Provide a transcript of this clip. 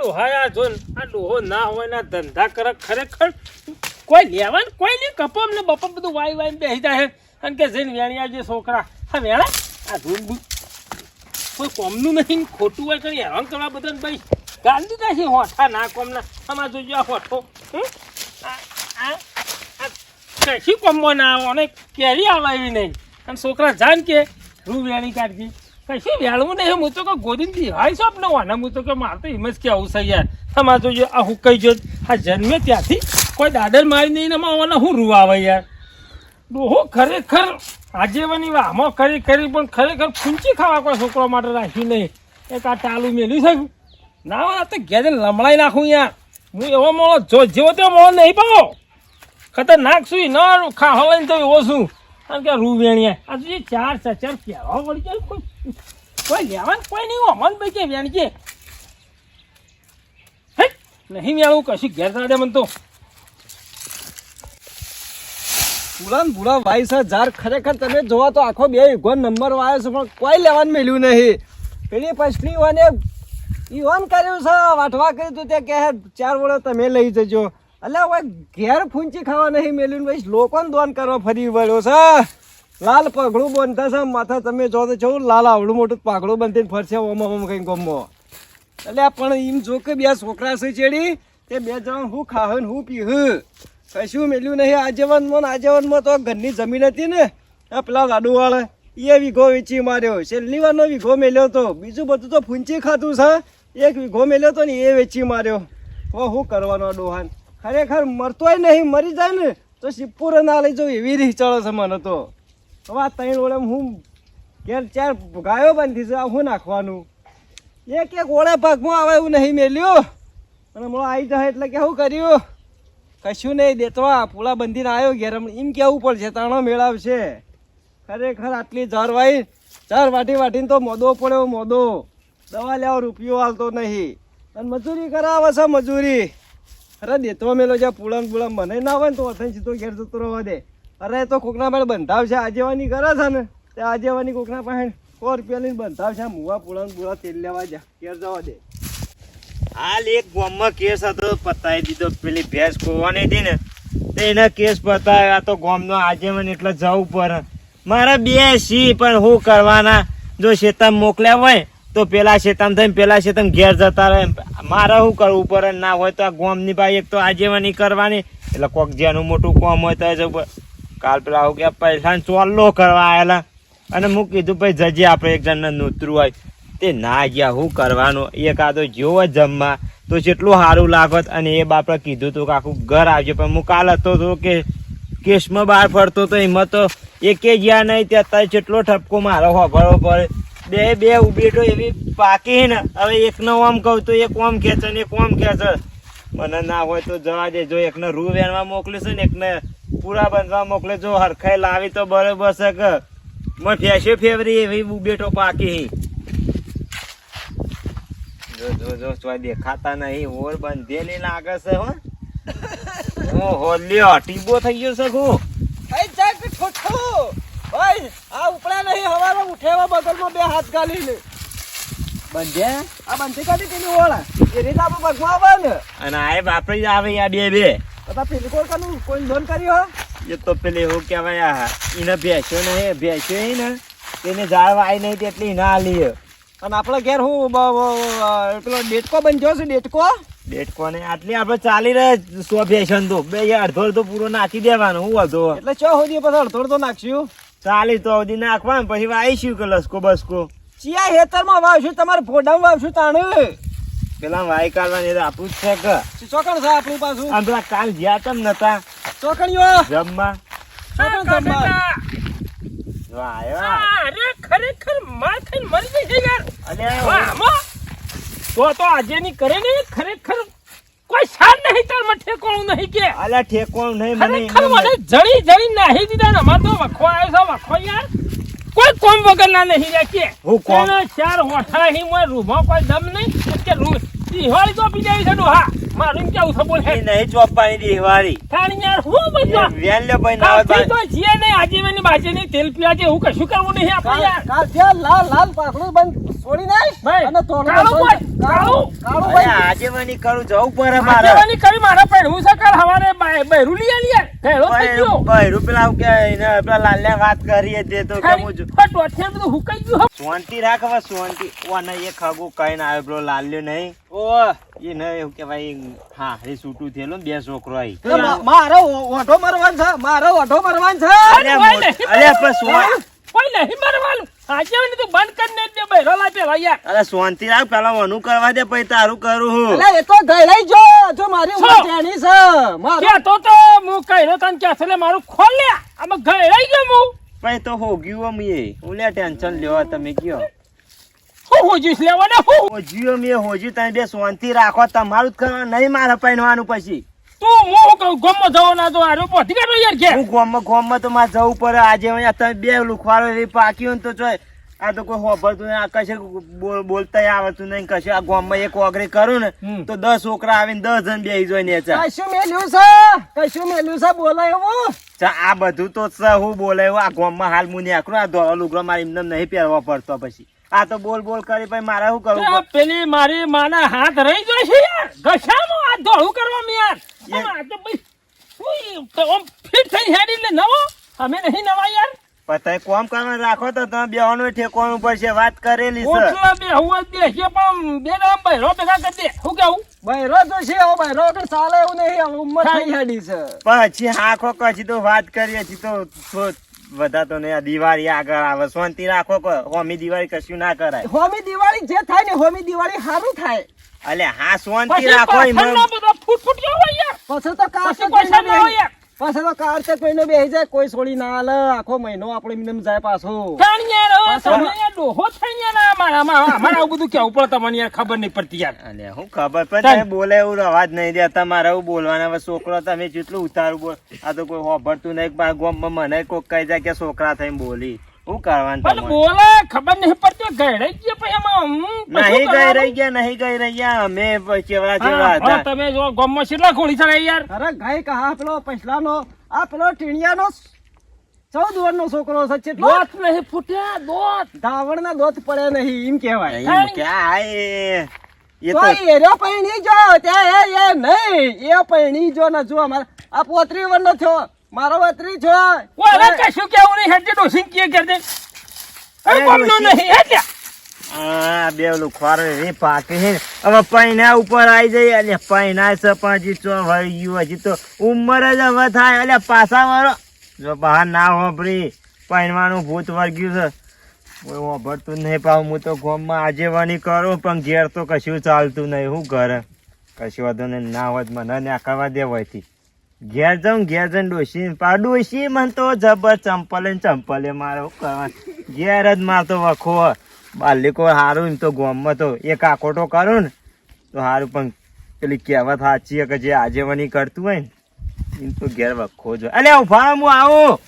ડોહા યાર જો આ ડોહો ના હોય ના ધંધા કરે ખરેખર કોઈ લેવાનું કોઈ નહીં કપમ ને બપમ બધું વાઈ વાઈ બેસી જાય અને કે જઈને વેણિયા જે છોકરા હા વેણા આ ધૂળ કોઈ કોમનું નહીં ખોટું હોય કરી હેરાન કરવા બધાને ભાઈ ગાંધી નાખી હોઠા ના કોમના આમાં જોજો આ હોઠો કશી કોમમાં ના આવે અને કેરી આવે એવી નહીં અને છોકરા જાણ કે રૂ વેણી કાઢી કશું વેળવું નહીં હું તો કે ગોદીનથી હાઈ શોપ ન હોય ને હું તો કે મારે તો હિંમત કે આવું છે યાર આમાં જોજો આ હું કહી જો આ જન્મે ત્યાંથી કોઈ દાદર મારી નહીં ને આમાં હું રૂ આવે યાર ડોહો ખરેખર આજેવાની વાહમાં કરી પણ ખરેખર ફૂંચી ખાવા કોઈ છોકરો માટે રાખ્યું નહીં એક આ ટાલું મેલ્યું છે ના હોય તો ઘેર લમડાઈ નાખું યાર હું એવો મોળો જો જેવો તેવો મોળો નહીં પાવો ખતરનાક છું ન ખાવા લઈને તો એવો છું કારણ કે રૂ વેણિયા આ તો ચાર સચર કહેવા વળી જાય કોઈ લેવાનું કોઈ નહીં અમલ ભાઈ કે વેણ કે નહીં વેણું કશું ઘેર સાડે મને તો પુરાન બુરા ભાઈ સર જાર ખરેખર તમે જોવા તો આખો બે વીઘો નંબર વાયો છે પણ કોઈ લેવાનું મેળ્યું નહીં પેલી પછલી વાને ઈવન કર્યું છે વાટવા કર્યું તું તે કહે 4 વડો તમે લઈ જજો એટલે હવે ઘેર ફૂંચી ખાવા નહીં મેળ્યું ભાઈ લોકોને દોન કરવા ફરી વળ્યો છે લાલ પગડું બનતા છે માથા તમે જો તો જવું લાલ આવડું મોટું પાઘડું બંધીને ફરશે ઓમ કંઈ ગમો એટલે પણ એમ જો કે બે છોકરા છે ચેડી તે બે જણ હું ખાહ ને હું પીહ કશું મેલ્યું નહીં આજીવનમાં તો ઘરની જમીન હતી ને આ પેલા લાડુવાળા એ વીઘો વેચી માર્યો છેલ્લી વારનો વીઘો મેલ્યો તો બીજું બધું તો ફૂંચી ખાતું છે એક વીઘો મેલ્યો તો ને એ વેચી માર્યો હવે શું કરવાનો ડોહાન ખરેખર મરતોય નહીં મરી જાય ને તો શિવપુર ના લઈ જાઉં એવી રીત ચડે છે મને તો હવે આ 3 ઓળે હું ઘેર 4 ગાયો બાંધી છે આ શું નાખવાનું એક ઓળે ભાગમાં આવે એવું નહીં મેલ્યું અને મળો આવી જાય એટલે કે શું કર્યું કશું નહીં દેતવા પૂળા બંધીને આવ્યો ઘેર એમ કેવું પડશે તાણો મેળવશે ખરેખર આટલી જાર વાટીને તો મોદો પડ્યો મોદો દવા લેવા રૂપિયો હાલતો નહીં અને મજૂરી કરાવે છે મજૂરી અરે દેતવા મેલો જ્યાં પૂળા મને ના હોય ને તો અથન સીધો ઘેર જતો રહેવા દે અરે તો કોકના પાસે બંધાવશે આજેવાની કરે છે ને તે આજેવાની કોકના પાસે 100 રૂપિયાની બંધાવશે મુવા પૂળા તેલ લેવા જા ઘેર જવા દે હાલ એક ગામમાં કેસ હતો પતાવી દીધો પેલી ભેંસ ખોવાની હતી ને તો એના કેસ પતાવ્યો આ તો ગામનો આજે મને એટલે જવું પડે મારા 2 સી પણ શું કરવાના જો શેતામ મોકલ્યા હોય તો પેલા શેતામ થઈને પેલા શેતામ ઘેર જતા રહે મારે શું કરવું પડે ના હોય તો આ ગામની ભાઈ એક તો આજેવાની કરવાની એટલે કોક જેનું મોટું કામ હોય તો કાલ પેલા આવું કે પૈસા ચોલ્લો કરવા આવેલા અને હું કીધું ભાઈ જજે આપણે એક જણને નૂતરું હોય તે ના ગયા શું કરવાનું એકાદો જેવો જમવા તો કેટલું સારું લાગત અને એ બાપે કીધું હતું કે આખું ઘર આવજો પણ હું કાલ હતો તો કે કેસમાં બહાર ફરતો તો એમાં તો એકે ગયા નહીં ત્યાં અત્યારે કેટલો ઠપકો મારો હોભળવો પડે બે ઉભેટો એવી પાકી ને હવે એકનો ઓમ કહું તો એક ઓમ ખેંચે ને એક ઓમ ખેંચે મને ના હોય તો જવા દે જો એકને રૂ વેણવા મોકલીશું ને એકને પૂરા બંધવા મોકલે જો હરખાઈ લાવી તો બરોબર છે કે મને ફેશે ફેવરી એવી ઉભેટો પાકી જો ચોય દેખાતા નહીં ઓર બંધે નહીં લાગે છે હો લ્યો ટીબો થઈ ગયો છે હું ભાઈ જાક ઠોઠો ભાઈ આ ઉપડા નહીં હવારે ઉઠેવા બગલમાં 2 હાથ ગાલીને બંધે આ બંધી કાઢી કેની ઓળા એ રીત આપણે ભગવા આવે ને અને આ બાપરે જ આવે યા બે તો પેલી કોણ કનું કોઈ લોન કર્યો એ તો પેલે હું કહેવાય એને ભેંસ્યો ને તેને જાળવા આવી નહીં તેટલી ના લે અને આપણે ઘેર હું પેલો ડેટકો બનજો છે ડેટકો ને આટલી આપણે ચાલી રહે 100 ભેંસન તો બે અડધો તો પૂરો નાખી દેવાનો હું હતો એટલે ચો સુધી પછી અડધો તો નાખશું ચાલી તો સુધી નાખવા પછી વાઈશું કે લસકો બસકો ચિયા હેતરમાં વાવશું તમારે ફોડામાં વાવશું તાણે પેલા વાઈ કાઢવાની આપણું જ છે કે ચોકણ છે આપણું પાછું આમ પેલા કાલ જ્યાં તમ નતા ચોકણીઓ જમવા અરે ખરેખર માર ખાઈને મરી જઈ યાર તો આજે ની કરે ને ખરેખર કોઈ શાન નહીં તાર માં ઠેકોણું નહીં કે અલ્યા ઠેકોણું નહીં મને જણી નાહી દીધા ને અમાર તો વખો આવ્યો છે વખો યાર કોઈ કોમ વગર ના નહીં રે કે હું કોમ 4 હોઠા હી મોય રૂમો કોઈ દમ નહીં કે રૂ દિવાળી તો પી જાય છે ડોહા મારું કેવું છે બોલ નહીં ચોપાની દિવાળી થાણી યાર હું બધો વેન લે ભાઈ ના તો જીએ નહીં આજીવની બાજીની તેલ પીવા જે હું કશું કરવું નહીં આપણે યાર કાલ લાલ પાકડું બંધ છોડી નાખ ભાઈ, અને તોડો કાળું તો- ભાઈ, કાળું. કાળું અરે ભાઈ આજેવાની કરું જવું પડે મારે આગેવાની કરી મારા પહેરવું છે કાલ હવારે બહેરું લઈ આલી યાર ઘેરો થઈ ગયો બહેરું પેલા આવું કે એને પેલા લાલને વાત કરીએ તે તો કેવું છું પણ ટોઠિયા બધું હુકાઈ ગયું હે. શાંતિ રાખ હવે શાંતિ ઓને એ ખગું કઈ ના આવ્યો પેલો લાલ્યો નહીં ઓહ એ ન એવું કે ભાઈ હા એ છૂટું થયેલું ને બે છોકરો આવી એ મારો ઓઢો મરવાન છે મારો ઓઢો મરવાન છે અરે પણ કોઈ નહીં મારવાનું આગેવાની તું બંધ કરીને જ દે બહેરો લાય પેલા યાર અરે શાંતિ રાખ પેલા મનું કરવા દે પછી તારું કરું હું એટલે એ તો ગયરાઈ જો જો મારી છો. ઉંમર જાણી છે મારો કે તો હું કહ્યો તને કે છે મારું ખોલ્યા આમાં ઘેરાઈ ગયો હું પછી તો હો ગયું આમ એ ઉલ્યા ટેન્શન લેવા તમે કયો હું હોજીશ લેવાને હું હોજ્યું આમ એ હોજ્યું તમે બે શાંતિ રાખો તમારું જ કરવાનું નહીં મારે પહેરવાનું પછી તું હું ગમો જવો ના તો આરો પહોંચી ગયો યાર ઘેર હું ગોમમાં તો મારે જવું પડે આજે અહીંયા તમે બે લુખવારો એવી પાક્યું ને તો જોય આ તો કોઈ હોભરતું નહીં આ કશે બોલતા આવડતું નહીં કશે આ ગોમમાં એક ઓગરી કરું ને તો 10 છોકરા આવીને 10 જણ બેહી જોઈ ને કશું મેલ્યું છે બોલાય એવું આ બધું તો છે હું બોલાયું આ ગોમમાં હાલ મુને આકરો આ ધોળો લુગડો મારે એમને નહીં પહેરવા પડતો પછી આ તો બોલ કરી પછી મારે શું કરવું આ પેલી મારી માના હાથ રહી જાય છે યાર ઘસામાં આ ધોળું કરવામાં યાર આ તો ભાઈ શું તો આમ ફિટ થઈ હેડી લે નવો અમે નહીં નવા યાર પતાય કોમ કરવાનું રાખો તો તમે બેવાનું ઠેકવાનું પડશે વાત કરેલી છે ઓટલા બે હુવા બે કે પણ બે નામ બહેરો ભેગા કરી દે શું કેવું બૈરો તો છે હવે બૈરો વગર ચાલે એવું નહીં હવે ઉંમર થઈ હેડી છે પછી હાખો કછી તો વાત કરીએ છીએ તો બધા તો ને દિવાળી આગળ આવે શાંતિ રાખો હોમી દિવાળી કશું ના કરાય હોમી દિવાળી જે થાય ને હોમી દિવાળી સારું થાય અલે હા શાંતિ પછી રાખો પાછળના બધા ફૂટ જેવો હોય યાર પછી તો પછી કોઈ ના હોય યાર પાછો તો કાર તે કોઈને બેસી જાય કોઈ છોડી ના હાલે આખો મહિનો આપણે એમને જાય પાછો કાણ યાર તમે યાર ડોહો થઈ યાર અમારા આવું બધું કેવું પડે તમને યાર ખબર નહીં પડતી યાર અલે હું ખબર પણ તમે બોલે એવું અવાજ નહીં દે તમારે એવું બોલવાના હવે છોકરો તમે જેટલું ઉતારું બોલ આ તો કોઈ હોભરતું નહીં ગોમમાં મને કોક કહી જાય કે છોકરા થઈને બોલી શું કરવાનું પણ તમારે બોલે ખબર નહીં પડતી ગયડાઈ ગયા પછી એમાં નહીં ગઈ રહી ગયા અમે ચેવડા ચેવડા હતા તમે જો ગામમાં કેટલા ખોલી ચડાય યાર અરે ગાય કહા પેલો પછલાનો આ પેલો ટીણિયાનો 14 વર્ષનો છોકરો છે કેટલો દોત નહીં ફૂટ્યા દોત ધાવણના દોત પડે નહીં એમ કહેવાય એમ કે આ એ તો તો એરો પૈણી જો ત્યાં એ નહીં એ પૈણી જો ને જો અમારે આ 35 વર્ષનો થયો મારો 32 છો ઓલા કશું કેવું નહીં હેડજે ડોસી કે કર દે અરે ગામનો નહીં હેડ્યા આ બે લુખવારો એવી પાકી છે ને. હવે પૈના ઉપર આવી જઈએ એટલે પૈના સપાજી ચો વળી ગયું હજી તો ઉંમર જ હવે થાય એટલે પાછા વાળો જો બહાર ના હોભરી પૈનવાનું ભૂત વર્ગ્યું છે કોઈ હોભરતું નહીં પાવ હું તો ગામમાં આજેવાની કરું પણ ઘેર તો કશું ચાલતું નહીં હું ઘરે કશું વાંધો નહીં ના હોત મને ના કરવા દેવાયથી ઘેર જઈને ડોસી મને તો જબર ચંપલે મારે શું કરવાનું ઘેર જ મારતો વખો બાલિકો સારું એમ તો ગામમાં તો એક આકોટો કરું ને તો સારું પણ પેલી કહેવત સાચી કે જે આજેવાની કરતું હોય ને એમ તો ઘેર વખો જો અલે ઉભા હું આવું